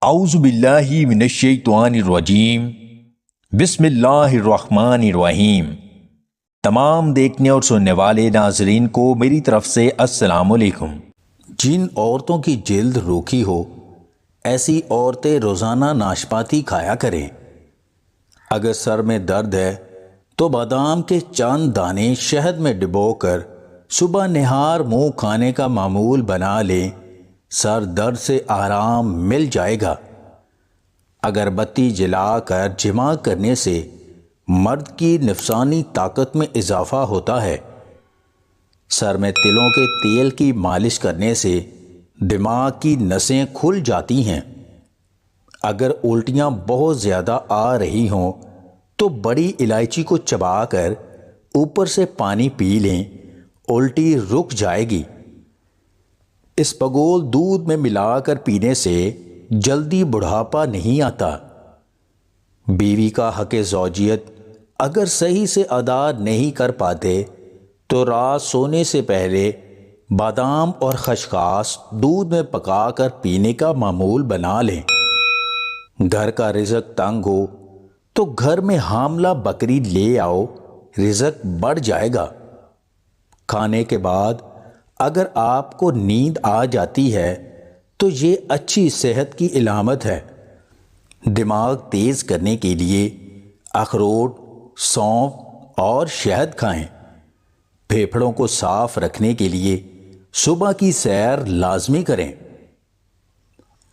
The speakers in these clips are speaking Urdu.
اعوذ باللہ من الشیطان الرجیم بسم اللہ الرحمن الرحیم۔ تمام دیکھنے اور سننے والے ناظرین کو میری طرف سے السلام علیکم۔ جن عورتوں کی جلد روکھی ہو ایسی عورتیں روزانہ ناشپاتی کھایا کریں۔ اگر سر میں درد ہے تو بادام کے چند دانے شہد میں ڈبو کر صبح نہار منہ کھانے کا معمول بنا لیں، سر درد سے آرام مل جائے گا۔ اگربتی جلا کر جماع کرنے سے مرد کی نفسانی طاقت میں اضافہ ہوتا ہے۔ سر میں تلوں کے تیل کی مالش کرنے سے دماغ کی نسیں کھل جاتی ہیں۔ اگر الٹیاں بہت زیادہ آ رہی ہوں تو بڑی الائچی کو چبا کر اوپر سے پانی پی لیں، الٹی رک جائے گی۔ اسپغول دودھ میں ملا کر پینے سے جلدی بڑھاپا نہیں آتا۔ بیوی کا حق زوجیت اگر صحیح سے ادا نہیں کر پاتے تو رات سونے سے پہلے بادام اور خشخاش دودھ میں پکا کر پینے کا معمول بنا لیں۔ گھر کا رزق تنگ ہو تو گھر میں حاملہ بکری لے آؤ، رزق بڑھ جائے گا۔ کھانے کے بعد اگر آپ کو نیند آ جاتی ہے تو یہ اچھی صحت کی علامت ہے۔ دماغ تیز کرنے کے لیے اخروٹ، سونف اور شہد کھائیں۔ پھیپھڑوں کو صاف رکھنے کے لیے صبح کی سیر لازمی کریں۔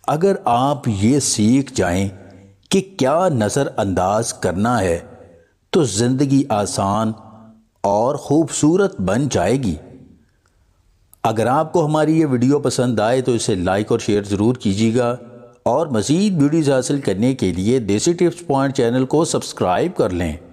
اگر آپ یہ سیکھ جائیں کہ کیا نظر انداز کرنا ہے تو زندگی آسان اور خوبصورت بن جائے گی۔ اگر آپ کو ہماری یہ ویڈیو پسند آئے تو اسے لائک اور شیئر ضرور کیجیے گا، اور مزید ویڈیوز حاصل کرنے کے لیے دیسی ٹپس پوائنٹ چینل کو سبسکرائب کر لیں۔